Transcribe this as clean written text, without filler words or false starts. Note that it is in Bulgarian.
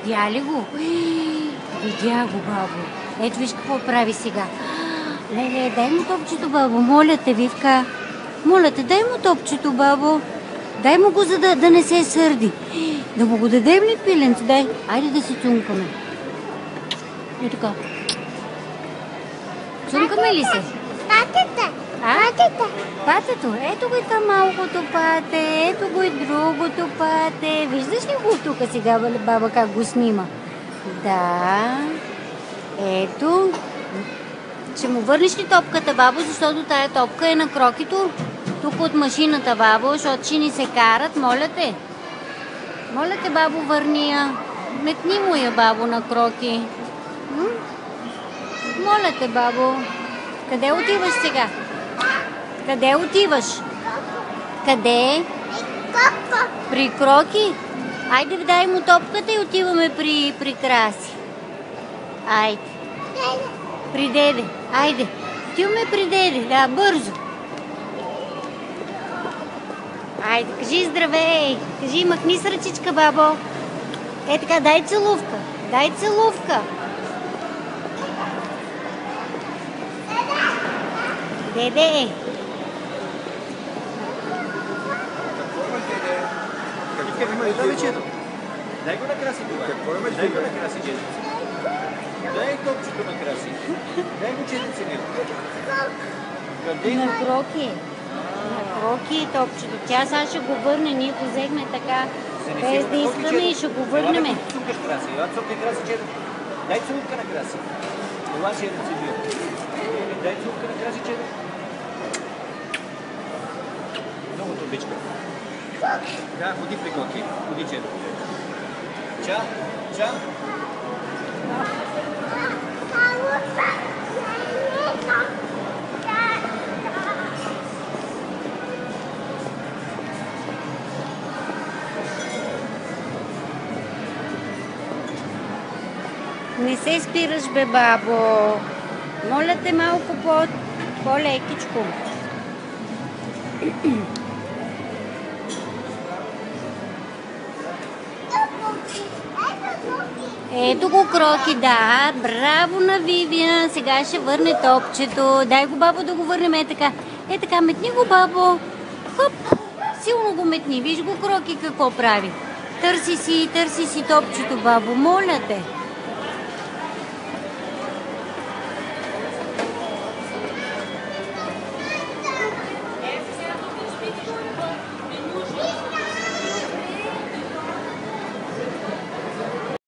Видя ли го? Видя го, бабо. Ето виж какво прави сега. Леле, дай му топчето, бабо. Моля те, Вивка. Моля те, дай му топчето, бабо. Дай му го, за да не се сърди. Да му го дадем ли, пиленце? Дай. Айде да се цункаме. И така. Цункаме ли се? Патата. Патата. Патето. Ето го и там малкото пате. Ето го и другото пате. Виждаш ли го тук сега, баба, как го снима? Да. Ето. Ще му върнеш ли топката, бабо, защото тая топка е на крокито? Тук от машината, бабо, защото ще ни се карат, моля те. Моля те, бабо, върни я. Метни му я, бабо, на кроки. Моля те, бабо. Къде отиваш сега? Къде отиваш? Къде? При Кроки? Айде, дай му топката и отиваме при Краси. Айде. При деде. Айде. Отиваме при деде. Да, бързо. Айде, кажи здравей. Кажи, махни с ръчичка, бабо. Е така, дай целувка. Дай целувка. Деде. Дай го на Краси това. Дай го на Краси, Джезица. Дай топчето на Краси. Дай го Джезица него. На Кроки. На Кроки е топчето. Тя сега ще го върне. Ние го взехме така, без да искаме и ще го върнем. Дай целувка на Краси. Това ще е рецидио. Дай целувка на Краси, Чедо. Много трубичка. Да, ходи при Коки. Ходи, Чедо. Ча, ча. Не се спираш, бе, бабо. Моля те малко по-лекичко. Ето го Кроки, да. Браво на Вивиан. Сега ще върне топчето. Дай го, бабо, да го върнем. Е така. Е така, метни го, бабо. Хоп. Силно го метни. Виж го Кроки какво прави. Търси си топчето, бабо. Моля те.